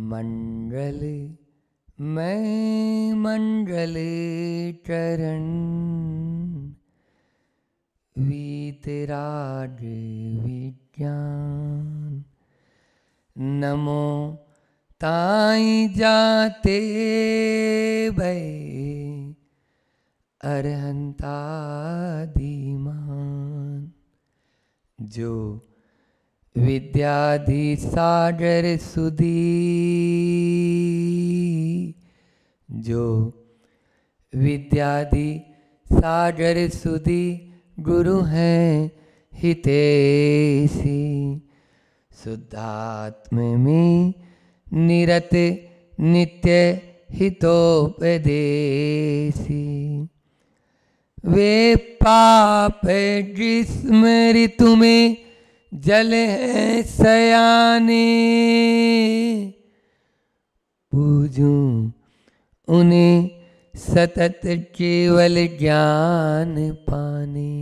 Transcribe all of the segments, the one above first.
मंगल मैं मंगल चरण वीतराग विज्ञान नमो ताई जाते भय अरहंता धीमान जो विद्याधि सागर सुधी जो विद्याधि सागर सुधी गुरु हैं हितेशी शुद्धात्म में निरत नित्य हितोपदेशी वे पाप ग्रीष्म ऋतु में जल है सयाने पूजूं उन्हें सतत केवल ज्ञान पाने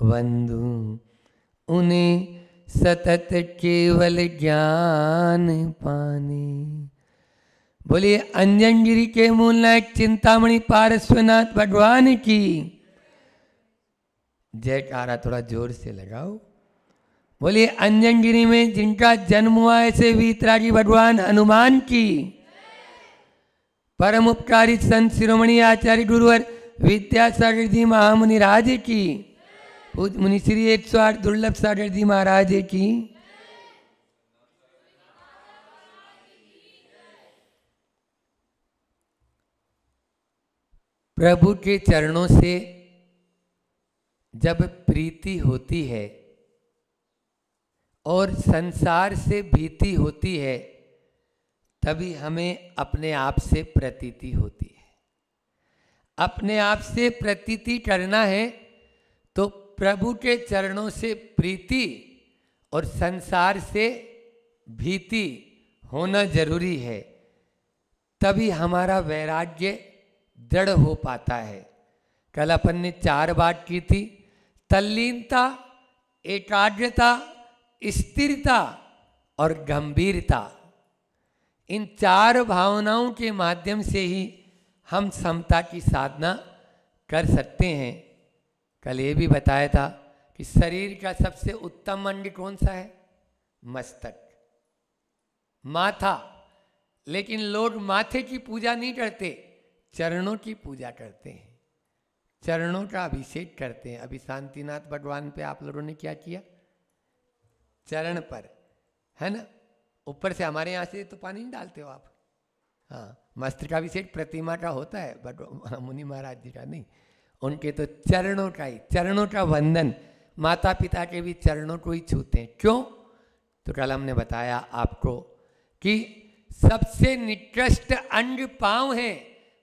वंदू उन्हें सतत केवल ज्ञान पाने। बोलिए अंजनगिरी के मूल नायक चिंतामणि पारस्वनाथ भगवान की जयकारा थोड़ा जोर से लगाओ। बोलिए अंजनगिरी में जिनका जन्म हुआ ऐसे वीतरागी भगवान हनुमान की, परम उपकारी संत शिरोमणि आचार्य गुरुवर विद्यासागर जी महामुनि राज की, पूज्य मुनि श्री 108 दुर्लभ सागर जी महाराज की, प्रभु के चरणों से जब प्रीति होती है और संसार से भीति होती है तभी हमें अपने आप से प्रतीति होती है। अपने आप से प्रतीति करना है तो प्रभु के चरणों से प्रीति और संसार से भीति होना जरूरी है, तभी हमारा वैराग्य दृढ़ हो पाता है। कल अपन ने 4 बात की थी, तल्लीनता, एकाग्रता, स्थिरता और गंभीरता। इन 4 भावनाओं के माध्यम से ही हम समता की साधना कर सकते हैं। कल ये भी बताया था कि शरीर का सबसे उत्तम अंग कौन सा है? मस्तक, माथा। लेकिन लोग माथे की पूजा नहीं करते, चरणों की पूजा करते हैं, चरणों का अभिषेक करते हैं। अभी शांतिनाथ भगवान पे आप लोगों ने क्या किया? चरण पर, है ना? ऊपर से हमारे यहाँ से तो पानी नहीं डालते हो आप। हाँ, मस्तक का अभिषेक प्रतिमा का होता है, मुनि महाराज जी का नहीं। उनके तो चरणों का ही, चरणों का वंदन। माता पिता के भी चरणों को ही छूते हैं। क्यों? तो कल हमने बताया आपको कि सबसे निकृष्ट अंग पांव है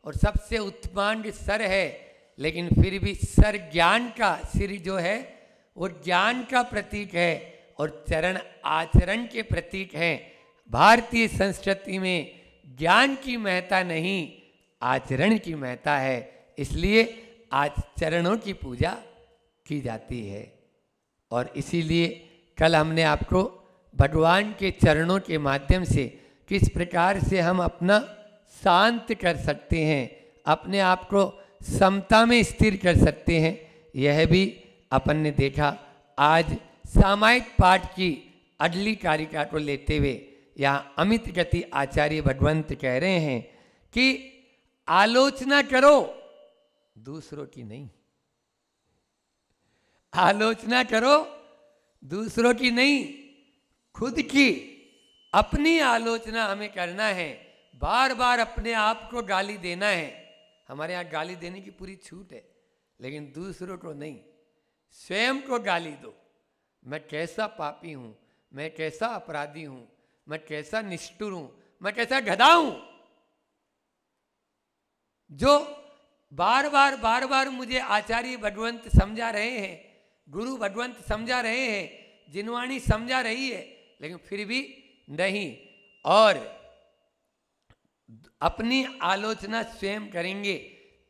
और सबसे उत्तमांग सर है, लेकिन फिर भी सर ज्ञान का, सिर जो है वो ज्ञान का प्रतीक है और चरण आचरण के प्रतीक हैं। भारतीय संस्कृति में ज्ञान की महत्ता नहीं, आचरण की महत्ता है, इसलिए आज चरणों की पूजा की जाती है। और इसीलिए कल हमने आपको भगवान के चरणों के माध्यम से किस प्रकार से हम अपना शांत कर सकते हैं, अपने आप को समता में स्थिर कर सकते हैं, यह भी अपन ने देखा। आज सामायिक पाठ की अगली कारिका को लेते हुए यहाँ अमित गति आचार्य भगवंत कह रहे हैं कि आलोचना करो, दूसरों की नहीं। आलोचना करो, दूसरों की नहीं, खुद की, अपनी आलोचना हमें करना है। बार बार अपने आप को गाली देना है। हमारे यहाँ गाली देने की पूरी छूट है, लेकिन दूसरों को नहीं। स्वयं को गाली दो, मैं कैसा पापी हूं, मैं कैसा अपराधी हूं, मैं कैसा निष्ठुर हूं, मैं कैसा गधा हूं। जो बार बार मुझे आचार्य भगवंत समझा रहे हैं, गुरु भगवंत समझा रहे हैं, जिनवाणी समझा रही है, लेकिन फिर भी नहीं। और अपनी आलोचना स्वयं करेंगे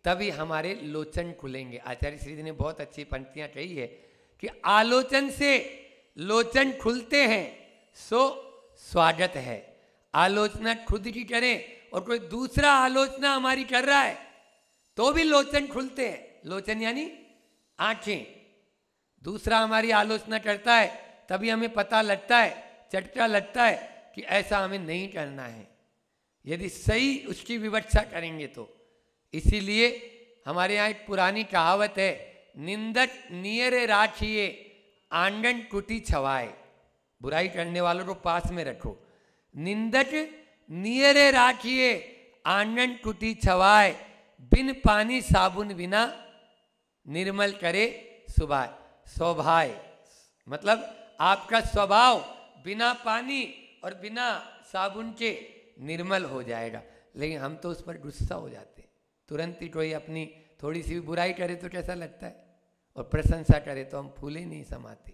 तभी हमारे लोचन खुलेंगे। आचार्य श्री जी ने बहुत अच्छी पंक्तियां कही है कि आलोचन से लोचन खुलते हैं, सो स्वागत है। आलोचना खुद की करें और कोई दूसरा आलोचना हमारी कर रहा है तो भी लोचन खुलते हैं। लोचन यानी आंखें। दूसरा हमारी आलोचना करता है तभी हमें पता लगता है, चटका लगता है कि ऐसा हमें नहीं करना है, यदि सही उसकी विवक्षा करेंगे तो। इसीलिए हमारे यहाँ एक पुरानी कहावत है, निंदक नियरे राखिए आंगन कुटी छवाए। बुराई करने वालों को पास में रखो। निंदक नियरे राखिए आंगन कुटी छवाए, बिन पानी साबुन बिना निर्मल करे सुभाय। स्वभाव मतलब आपका स्वभाव बिना पानी और बिना साबुन के निर्मल हो जाएगा। लेकिन हम तो उस पर गुस्सा हो जाते हैं, तुरंत ही कोई अपनी थोड़ी सी भी बुराई करे तो कैसा लगता है, और प्रशंसा करे तो हम फूले नहीं समाते।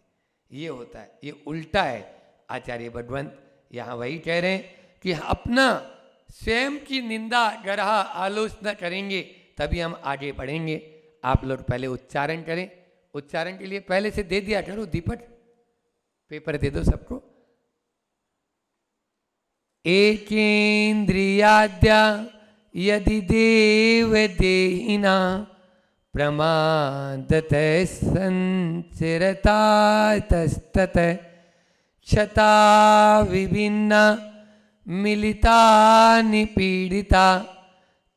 ये होता है, ये उल्टा है। आचार्य भगवंत यहाँ वही कह रहे हैं कि अपना स्वयं की निंदा गरह आलोचना करेंगे तभी हम आगे बढ़ेंगे। आप लोग पहले उच्चारण करें। उच्चारण के लिए पहले से दे दिया करो, दीपक पेपर दे दो सबको। एकेन्द्रियाद्या यदि देव देहिना प्रमादत संचरतातस्तत क्षता विभिन्ना मिलिता निपीडिता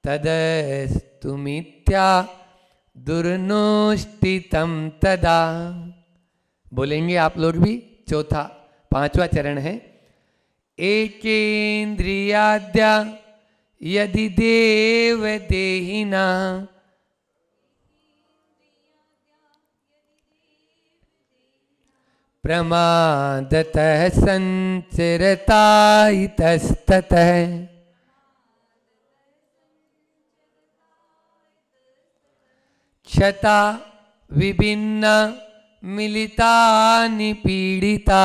तदस्तु मिथ्या दुर्नोष्टितम तदा। बोलेंगे आप लोग भी। चौथा पांचवा चरण है। एकेन्द्रियाद्या यदि देव देहिना प्रमादतः संचरता इतस्ततः क्षता विभिन्ना मिलिता निपीडिता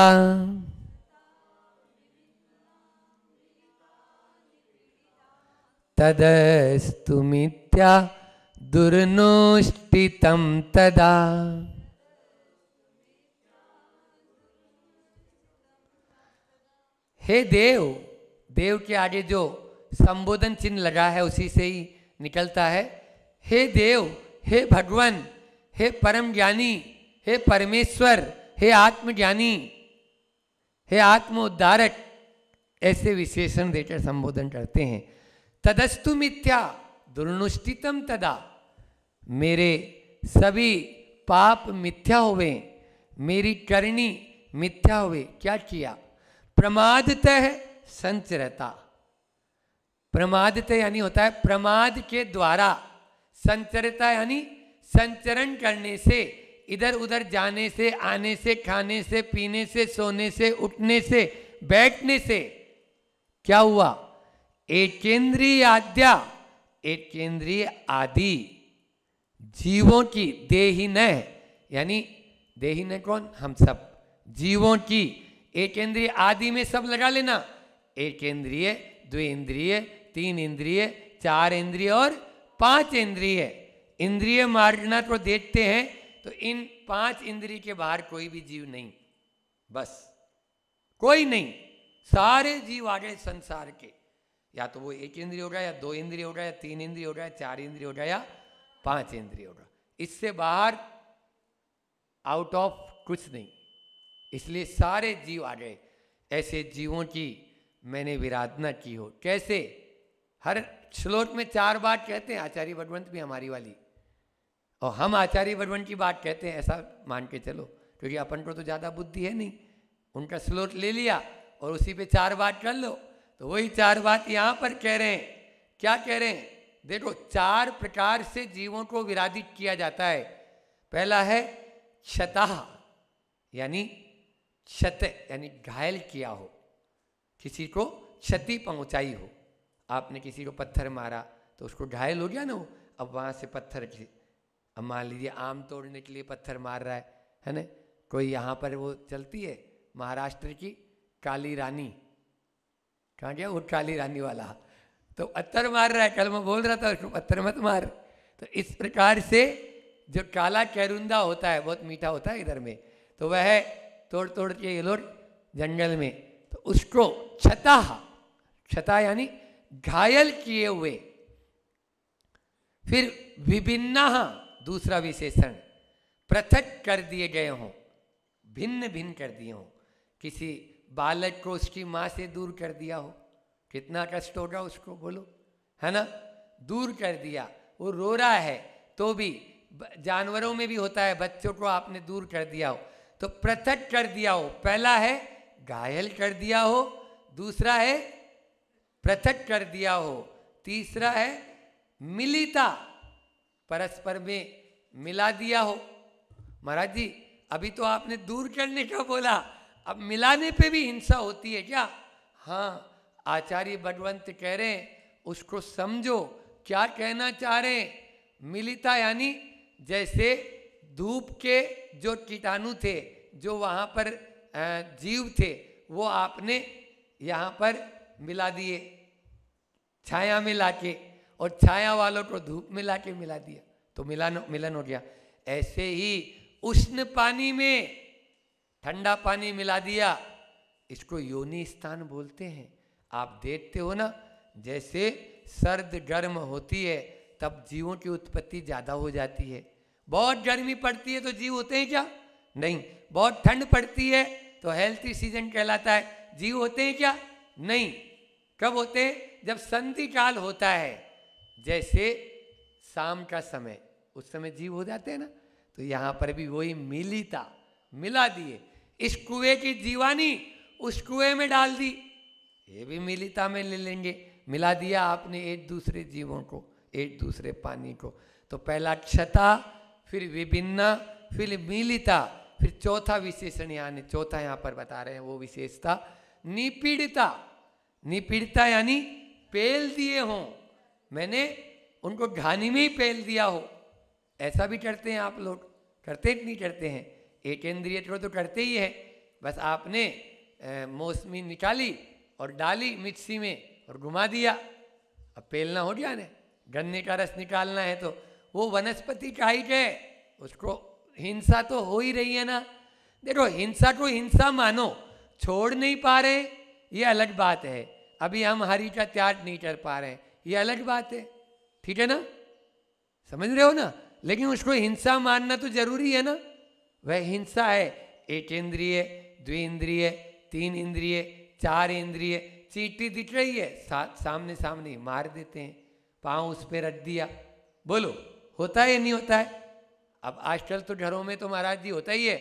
तदस्तु मिथ्या दुर्नोष्टितम तदा। हे देव, देव के आगे जो संबोधन चिन्ह लगा है उसी से ही निकलता है। हे देव, हे भगवान, हे परम ज्ञानी, हे परमेश्वर, हे आत्मज्ञानी, हे आत्म उद्धारक, ऐसे विशेषण देकर संबोधन करते हैं। तदस्तु मिथ्या दुर्नुष्टितम तदा, मेरे सभी पाप मिथ्या हुए, मेरी करनी मिथ्या हुए। क्या किया? प्रमादतः संचरता। प्रमादतः यानी होता है प्रमाद के द्वारा, संचरता यानी संचरण करने से, इधर उधर जाने से, आने से, खाने से, पीने से, सोने से, उठने से, बैठने से क्या हुआ? एकेन्द्रिय आद्या, एकेन्द्रिय आदि जीवों की, देहिन यानी देहिन कौन? हम सब जीवों की। एकेन्द्रिय आदि में सब लगा लेना। एकेन्द्रिय, द्विइंद्रिय, तीन इंद्रिय, चार इंद्रिय और पांच इंद्रिय। इंद्रिय मार्गना को देखते हैं तो इन पांच इंद्रिय के बाहर कोई भी जीव नहीं, बस कोई नहीं। सारे जीव आ गए संसार के, या तो वो एक इंद्रिय होगा, या दो इंद्रिय होगा, या तीन इंद्रिय होगा, या चार इंद्रिय होगा, या पांच इंद्रिय होगा। इससे बाहर आउट ऑफ कुछ नहीं। इसलिए सारे जीव आ गए। ऐसे जीवों की मैंने विराधना की हो। कैसे? हर श्लोक में 4 बात कहते हैं। आचार्य भगवंत भी हमारी वाली, और हम आचार्य भगवंत की बात कहते हैं, ऐसा मान के चलो, क्योंकि अपन को तो ज़्यादा बुद्धि है नहीं। उनका श्लोक ले लिया और उसी पे 4 बात कर लो, तो वही 4 बात यहाँ पर कह रहे हैं। क्या कह रहे हैं? देखो, 4 प्रकार से जीवों को विराधित किया जाता है। पहला है क्षतः, यानी क्षत यानी घायल किया हो, किसी को क्षति पहुंचाई हो। आपने किसी को पत्थर मारा तो उसको घायल हो गया ना वो, अब वहाँ से पत्थर, अब मान लीजिए आम तोड़ने के लिए पत्थर मार रहा है ना। कोई यहाँ पर वो चलती है महाराष्ट्र की काली रानी, कहाँ गया वो काली रानी वाला, तो पत्थर मार रहा है। कल मैं बोल रहा था उसको पत्थर मत मार। तो इस प्रकार से जो काला कैरुंदा होता है, बहुत मीठा होता है इधर में, तो वह तोड़ तोड़ के ये लोग जंगल में, तो उसको क्षतः क्षता यानी घायल किए हुए। फिर विभिन्ना दूसरा विशेषण, पृथक कर दिए गए हों, भिन्न भिन्न कर दिए हों। किसी बालक को उसकी माँ से दूर कर दिया हो, कितना कष्ट होगा उसको, बोलो, है ना। दूर कर दिया, वो रो रहा है तो भी, जानवरों में भी होता है, बच्चों को आपने दूर कर दिया हो तो पृथक कर दिया हो। पहला है घायल कर दिया हो, दूसरा है पृथक कर दिया हो, तीसरा है मिलिता, परस्पर में मिला दिया हो। महाराज जी अभी तो आपने दूर करने का बोला, अब मिलाने पे भी हिंसा होती है क्या? हाँ, आचार्य भगवंत कह रहे हैं उसको समझो, क्या कहना चाह रहे हैं। मिलिता यानी जैसे धूप के जो कीटाणु थे, जो वहाँ पर जीव थे, वो आपने यहाँ पर मिला दिए छाया में लाके, और छाया वालों को धूप में लाके मिला दिया, तो मिलन हो गया। ऐसे ही उष्ण पानी में ठंडा पानी मिला दिया, इसको योनि स्थान बोलते हैं। आप देखते हो ना, जैसे सर्द गर्म होती है तब जीवों की उत्पत्ति ज़्यादा हो जाती है। बहुत गर्मी पड़ती है तो जीव होते हैं क्या? नहीं। बहुत ठंड पड़ती है तो हेल्थी सीजन कहलाता है, जीव होते हैं क्या? नहीं। कब होते हैं? जब संधि काल होता है, जैसे शाम का समय, उस समय जीव हो जाते हैं ना। तो यहाँ पर भी वही मिलिता, मिला दिए। इस कुएं की जीवानी उस कुएं में डाल दी, ये भी मिलिता में ले लेंगे। मिला दिया आपने एक दूसरे जीवों को, एक दूसरे पानी को। तो पहला क्षता, फिर विभिन्ना, फिर मिलिता, फिर चौथा विशेषण यानी चौथा यहाँ पर बता रहे हैं वो विशेषता निपीड़िता। निपीड़िता यानी पेल दिए हों, मैंने उनको घानी में ही पेल दिया हो। ऐसा भी करते हैं आप लोग, करते नहीं करते हैं? एक इंद्रिय तो करते ही है, बस आपने मौसमी निकाली और डाली मिक्सी में और घुमा दिया, अब पेलना हो गया ना। गन्ने का रस निकालना है तो वो वनस्पति का ही है, उसको हिंसा तो हो ही रही है ना। देखो, हिंसा को हिंसा मानो, छोड़ नहीं पा रहे ये अलग बात है। अभी हम हरि का त्याग नहीं कर पा रहे हैं, ये अलग बात है, ठीक है ना, समझ रहे हो ना। लेकिन उसको हिंसा मानना तो जरूरी है ना। वह हिंसा है, एक इंद्रिय, द्विइंद्रिय, तीन इंद्रिय, चार इंद्रिय, चींटी दिख रही है, सामने सामने मार देते हैं, पाँव उस पर रख दिया, बोलो होता है या नहीं होता है? अब आजकल तो घरों में तो महाराज जी होता ही है,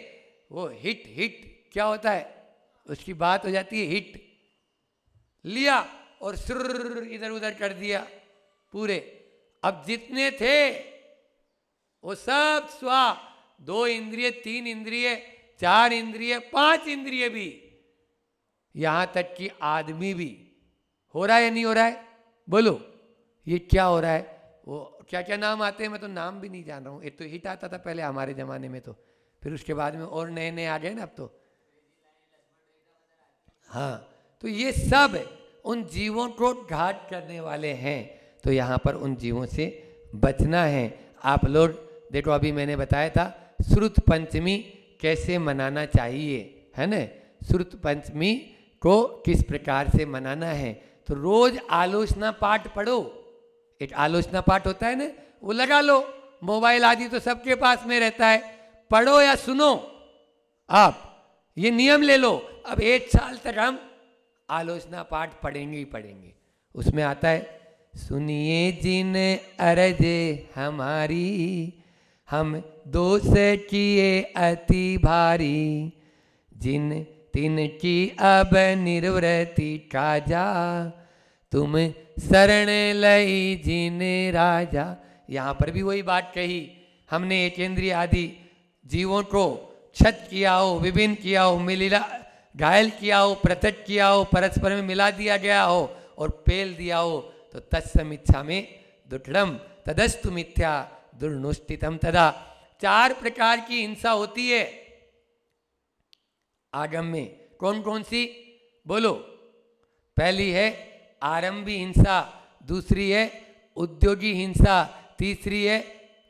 वो हिट हिट क्या होता है, उसकी बात हो जाती है हिट, लिया और सुर इधर उधर कर दिया पूरे। अब जितने थे वो सब स्वा, दो इंद्रिय, तीन इंद्रिय, चार इंद्रिय, पांच इंद्रिय भी, यहां तक कि आदमी भी। हो रहा है या नहीं हो रहा है? बोलो ये क्या हो रहा है? वो क्या क्या नाम आते हैं, मैं तो नाम भी नहीं जान रहा हूँ। एक तो हिट आता था पहले हमारे ज़माने में, तो फिर उसके बाद में और नए नए आ गए ना अब तो। हाँ, तो ये सब उन जीवों को घात करने वाले हैं, तो यहाँ पर उन जीवों से बचना है। आप लोग देखो, अभी मैंने बताया था श्रुत पंचमी कैसे मनाना चाहिए, है ना। श्रुत पंचमी को किस प्रकार से मनाना है, तो रोज आलोचना पाठ पढ़ो। एक आलोचना पाठ होता है ना, वो लगा लो, मोबाइल आदि तो सबके पास में रहता है, पढ़ो या सुनो, आप ये नियम ले लो। अब 1 साल तक हम आलोचना पाठ पढ़ेंगे ही पढ़ेंगे। उसमें आता है, सुनिए जिन अरजे हमारी, हम दोष किए अति भारी, जिन तिन की अब निर्वृति काजा, तुम शरण लई जिन राजा। यहाँ पर भी वही बात कही हमने, एक इंद्रिय आदि जीवों को क्षत किया हो, विभिन्न किया हो, मिला घायल किया हो, पृथक किया हो, परस्पर में मिला दिया गया हो और पेल दिया हो, तो तत्समिच्छा में दुष्टम तदस्तु मिथ्या दुर्नुष्टितम तदा। 4 प्रकार की हिंसा होती है आगम में। कौन कौन सी बोलो? पहली है आरंभी हिंसा, दूसरी है उद्योगी हिंसा, तीसरी है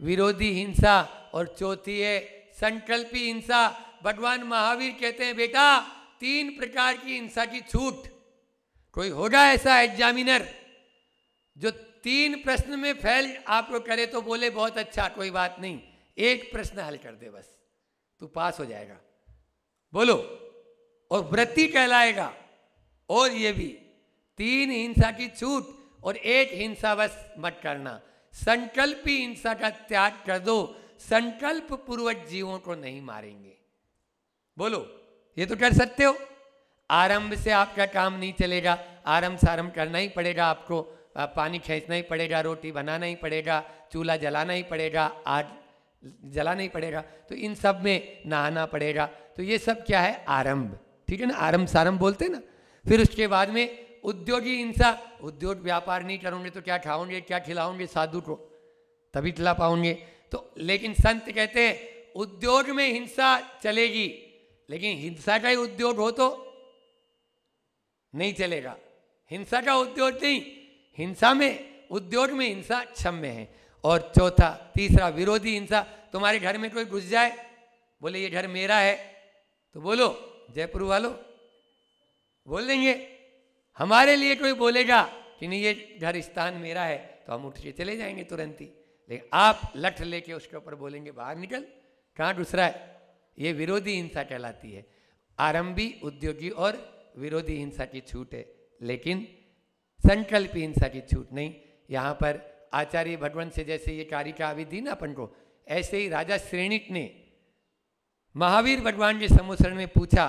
विरोधी हिंसा और चौथी है संकल्पी हिंसा। भगवान महावीर कहते हैं बेटा 3 प्रकार की हिंसा की छूट, कोई होगा ऐसा एग्जामिनर जो 3 प्रश्न में फेल आपको करे तो बोले बहुत अच्छा, कोई बात नहीं, 1 प्रश्न हल कर दे बस, तू पास हो जाएगा, बोलो, और व्रती कहलाएगा। और ये भी 3 हिंसा की छूट और 1 हिंसा बस मत करना। संकल्पी हिंसा का त्याग कर दो, संकल्प पूर्वक जीवों को नहीं मारेंगे। बोलो, ये तो कर सकते हो। आरंभ से आपका काम नहीं चलेगा, आरंभ सारंभ करना ही पड़ेगा आपको, पानी खींचना ही पड़ेगा, रोटी बनाना ही पड़ेगा, चूल्हा जलाना ही पड़ेगा, आग जलाना ही पड़ेगा, तो इन सब में नहाना पड़ेगा। तो ये सब क्या है? आरंभ, ठीक है ना, आरंभ सारंभ बोलते हैं ना। फिर उसके बाद में उद्योगी हिंसा, उद्योग व्यापार नहीं करोगे तो क्या खाओगे, क्या खिलाओगे साधु को, तभी खिला पाओगे। तो लेकिन संत कहते हैं उद्योग में हिंसा चलेगी, लेकिन हिंसा का ही उद्योग हो तो नहीं चलेगा। हिंसा का उद्योग नहीं, हिंसा में, उद्योग में हिंसा क्षम्य है। और चौथा, तीसरा विरोधी हिंसा। तुम्हारे घर में कोई घुस जाए, बोले ये घर मेरा है, तो बोलो जयपुर वालों बोल देंगे। हमारे लिए कोई बोलेगा कि नहीं ये घर स्थान मेरा है, तो हम उठ के चले जाएंगे तुरंत ही। लेकिन आप लठ लेके उसके ऊपर बोलेंगे बाहर निकल, कहाँ घुस रहा है, ये विरोधी हिंसा कहलाती है। आरंभी, उद्योगी और विरोधी हिंसा की छूट है, लेकिन संकल्पी हिंसा की छूट नहीं। यहाँ पर आचार्य भगवंत से जैसे ये कारिका अभी दी ना अपन को, ऐसे ही राजा श्रेणिक ने महावीर भगवान के सम्मुखरण में पूछा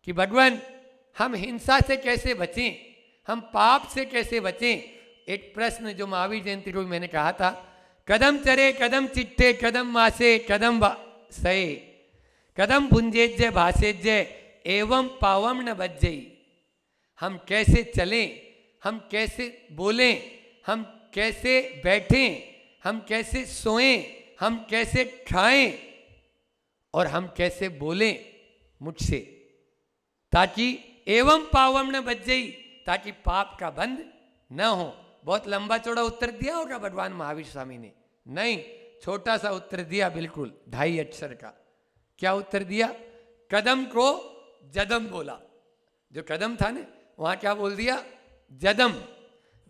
कि भगवान हम हिंसा से कैसे बचें, हम पाप से कैसे बचें। एक प्रश्न जो महावीर जयंती को मैंने कहा था, कदम चरे कदम चिट्ठे कदम मासे कदम सये कदम भुंजेज्य भाषेज्य एवं पावम न बज्जई। हम कैसे चलें, हम कैसे बोलें, हम कैसे बैठें, हम कैसे सोएं, हम कैसे खाएं और हम कैसे बोलें मुझसे, ताकि एवं पावम न बज्जई, ताकि पाप का बंध न हो। बहुत लंबा चौड़ा उत्तर दिया होगा भगवान महावीर स्वामी ने, नहीं, छोटा सा उत्तर दिया, बिल्कुल 2.5 अक्षर का। क्या उत्तर दिया? कदम को जदम बोला। जो कदम था ना, वहां क्या बोल दिया? जदम।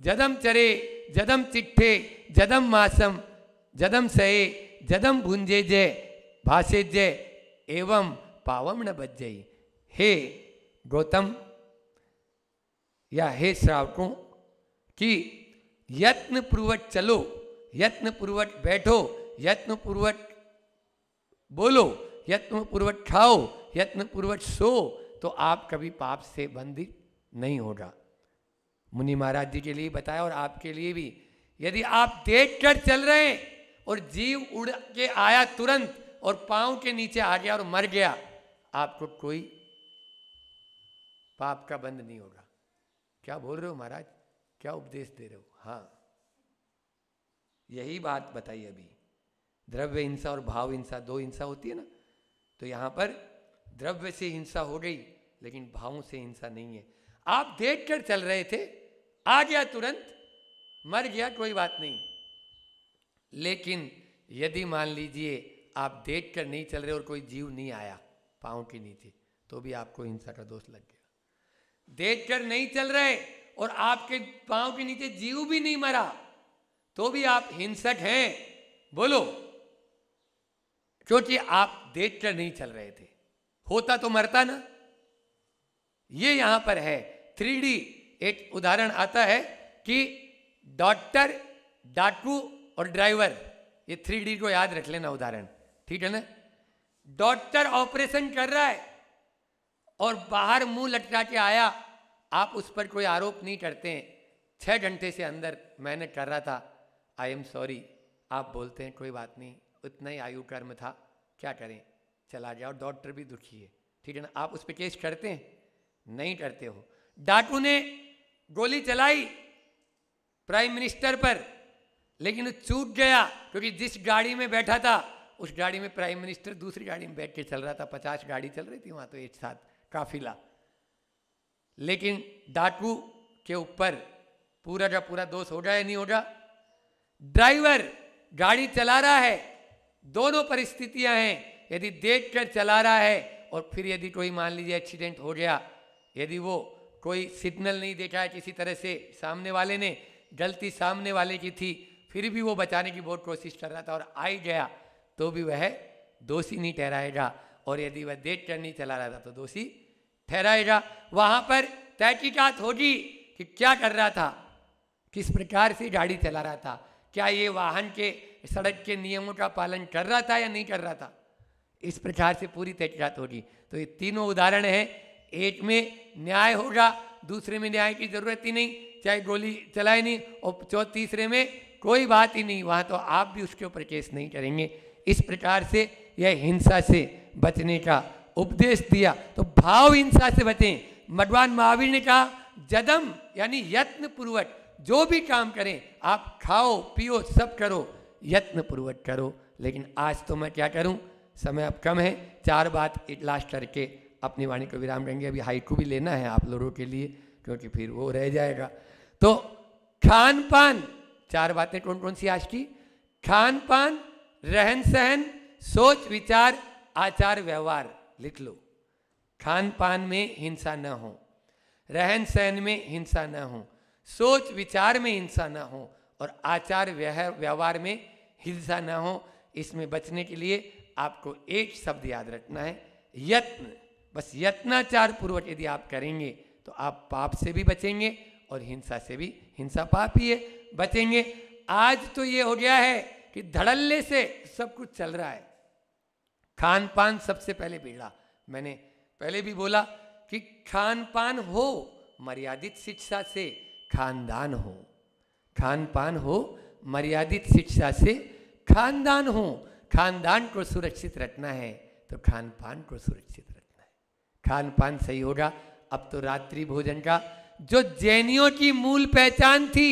जदम चरे जदम चिट्ठे जदम मासम जदम सये जदम भुंजे जय भाषे जय एवं पावम न बज्जई। हे गौतम या हे श्रावकों, कि यत्न पूर्वक चलो, यत्न पूर्वक बैठो, यत्न पूर्वक बोलो, यत्न पूर्वक खाओ, यत्न पूर्वक सो, तो आप कभी पाप से बंधित नहीं होगा। मुनि महाराज जी के लिए बताया और आपके लिए भी। यदि आप देख कर चल रहे हैं और जीव उड़ के आया तुरंत और पांव के नीचे आ गया और मर गया, आपको कोई पाप का बंध नहीं होगा। क्या बोल रहे हो महाराज, क्या उपदेश दे रहे हो? हाँ, यही बात बताई अभी। द्रव्य हिंसा और भाव हिंसा, 2 हिंसा होती है ना, तो यहां पर द्रव्य से हिंसा हो गई, लेकिन भावों से हिंसा नहीं है। आप देख कर चल रहे थे, आ गया तुरंत, मर गया, कोई बात नहीं। लेकिन यदि मान लीजिए आप देख कर नहीं चल रहे और कोई जीव नहीं आया पांव के नीचे, तो भी आपको हिंसा का दोष लग गया। देख कर नहीं चल रहे और आपके पांव के नीचे जीव भी नहीं मरा, तो भी आप हिंसक हैं। बोलो, क्योंकि आप देख कर नहीं चल रहे थे, होता तो मरता ना। ये यहां पर है 3D। एक उदाहरण आता है कि डॉक्टर, डाकू और ड्राइवर, ये 3D को याद रख लेना उदाहरण, ठीक है ना। डॉक्टर ऑपरेशन कर रहा है और बाहर मुंह लटका के आया, आप उस पर कोई आरोप नहीं करते हैं। 6 घंटे से अंदर मैंने कर रहा था, आई एम सॉरी, आप बोलते हैं कोई बात नहीं, उतना ही आयु कर्म था, क्या करें, चला गया, और डॉक्टर भी दुखी है, ठीक है ना। आप उस पर केस करते हैं? नहीं करते हो। डाकू ने गोली चलाई प्राइम मिनिस्टर पर, लेकिन चूक गया, क्योंकि जिस गाड़ी में बैठा था उस गाड़ी में प्राइम मिनिस्टर दूसरी गाड़ी में बैठ के चल रहा था। 50 गाड़ी चल रही थी वहां, तो एक साथ काफिला। लेकिन डाकू के ऊपर पूरा का पूरा दोष होगा या नहीं होगा? ड्राइवर गाड़ी चला रहा है, दोनों परिस्थितियां हैं। यदि देख कर चला रहा है और फिर यदि कोई मान लीजिए एक्सीडेंट हो गया, यदि वो कोई सिग्नल नहीं देखा है किसी तरह से, सामने वाले ने, गलती सामने वाले की थी, फिर भी वो बचाने की बहुत कोशिश कर रहा था और आ ही गया, तो भी वह दोषी नहीं ठहराएगा। और यदि वह देख कर नहीं चला रहा था तो दोषी ठहराएगा। वहाँ पर तहकीकात होगी कि क्या कर रहा था, किस प्रकार से गाड़ी चला रहा था, क्या ये वाहन के सड़क के नियमों का पालन कर रहा था या नहीं कर रहा था, इस प्रकार से पूरी तहकीकात होगी। तो ये तीनों उदाहरण हैं, एक में न्याय होगा, दूसरे में न्याय की जरूरत ही नहीं, चाहे गोली चलाए नहीं, और तीसरे में कोई बात ही नहीं, वहाँ तो आप भी उसके ऊपर केस नहीं करेंगे। इस प्रकार से यह हिंसा से बचने का उपदेश दिया। तो भाव हिंसा से बचें। भगवान महावीर ने कहा जदम यानी यत्न पूर्वक जो भी काम करें, आप खाओ पियो सब करो, यत्न पूर्वक करो। लेकिन आज तो मैं क्या करूं, समय अब कम है, 4 बात एक लास्ट करके अपनी वाणी को विराम देंगे। अभी हाइकू भी लेना है आप लोगों के लिए, क्योंकि फिर वो रह जाएगा। तो खान पान, 4 बातें कौन कौन सी आज की? खान पान, रहन सहन, सोच विचार, आचार व्यवहार, लिख लो। खान पान में हिंसा न हो, रहन सहन में हिंसा न हो, सोच विचार में हिंसा न हो, और आचार व्यवहार में हिंसा न हो। इसमें बचने के लिए आपको एक शब्द याद रखना है, यत्न। बस यत्नाचार पूर्वक यदि आप करेंगे तो आप पाप से भी बचेंगे और हिंसा से भी, हिंसा पाप ही है, बचेंगे। आज तो ये हो गया है कि धड़ल्ले से सब कुछ चल रहा है। खान पान सबसे पहले बिगड़ा। मैंने पहले भी बोला कि खान पान हो, मर्यादित शिक्षा से खानदान हो। खान पान हो, मर्यादित शिक्षा से खानदान हो। खानदान को सुरक्षित रखना है तो खान पान को सुरक्षित रखना है। खान पान सही होगा। अब तो रात्रि भोजन का, जो जैनियों की मूल पहचान थी,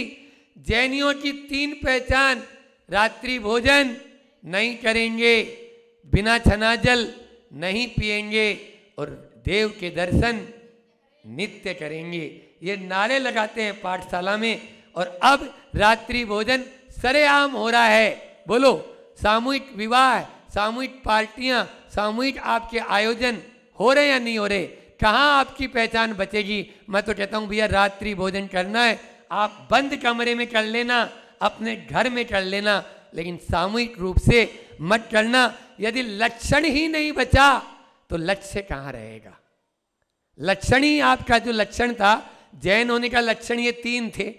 जैनियों की 3 पहचान, रात्रि भोजन नहीं करेंगे, बिना छनाजल नहीं पिएंगे और देव के दर्शन नित्य करेंगे, ये नारे लगाते हैं पाठशाला में। और अब रात्रि भोजन सरेआम हो रहा है। बोलो, सामूहिक विवाह, सामूहिक पार्टियां, सामूहिक आपके आयोजन हो रहे या नहीं हो रहे? कहाँ आपकी पहचान बचेगी? मैं तो कहता हूँ भैया, रात्रि भोजन करना है आप बंद कमरे में कर लेना, अपने घर में कर लेना, लेकिन सामूहिक रूप से मत करना। यदि लक्षण ही नहीं बचा तो लक्ष्य कहाँ रहेगा? लक्षण ही आपका जो लक्षण था, जैन होने का लक्षण ये 3 थे।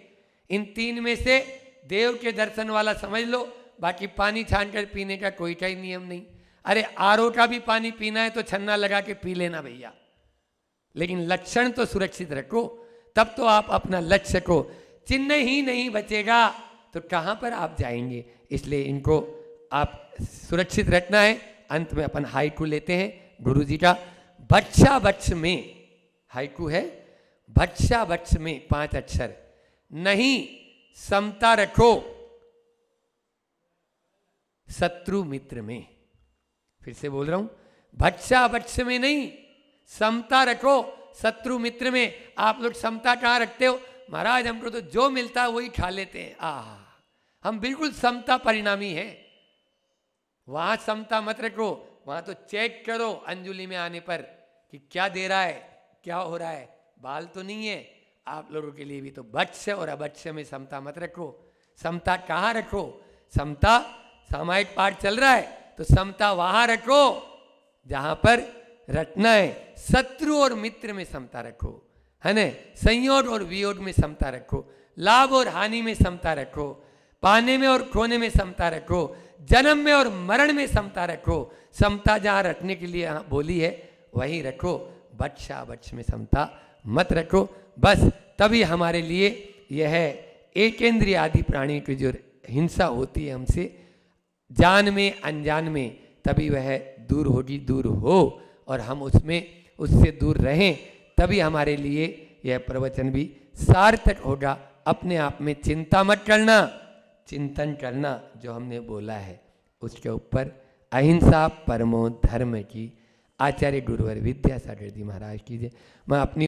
इन 3 में से देव के दर्शन वाला समझ लो, बाकी पानी छान कर पीने का कोई का ही नियम नहीं। अरे आरओ का भी पानी पीना है तो छन्ना लगा के पी लेना भैया, लेकिन लक्षण तो सुरक्षित रखो, तब तो आप अपना लक्ष्य को, चिन्ह ही नहीं बचेगा तो कहाँ पर आप जाएंगे? इसलिए इनको आप सुरक्षित रखना है। अंत में अपन हाइकू लेते हैं गुरु जी का। बच्चा बच्च में, हाइकू है, बच्चा बच्च में 5 अक्षर, नहीं समता रखो शत्रु मित्र में। फिर से बोल रहा हूं, बच्चा बच्च में नहीं, समता रखो शत्रु मित्र में। आप लोग समता कहाँ रखते हो? महाराज हमको तो जो मिलता है वही खा लेते हैं। हम बिल्कुल समता परिणामी हैं। वहां समता मत रखो, वहां तो चेक करो अंजुलि में आने पर कि क्या दे रहा है, क्या हो रहा है, बाल तो नहीं है। आप लोगों के लिए भी तो बच्च और अबच्च में समता मत रखो। समता कहाँ रखो? समता, सामायिक पाठ चल रहा है तो समता वहां रखो जहां पर रखना है। शत्रु और मित्र में समता रखो, है ना? संयोग और वियोग में समता रखो, लाभ और हानि में समता रखो, पाने में और खोने में समता रखो, जन्म में और मरण में समता रखो। समता जहां रखने के लिए बोली है वहीं रखो, बच्चा बच्च में समता मत रखो। बस तभी हमारे लिए यह एकेंद्रिय आदि प्राणी की जो हिंसा होती है हमसे, जान में अनजान में, तभी वह दूर होगी, दूर हो और हम उससे दूर रहें, तभी हमारे लिए यह प्रवचन भी सार्थक होगा। अपने आप में चिंता मत करना, चिंतन करना जो हमने बोला है उसके ऊपर। अहिंसा परमो धर्म की। आचार्य गुरुवर विद्यासागर जी महाराज की जय। मैं अपनी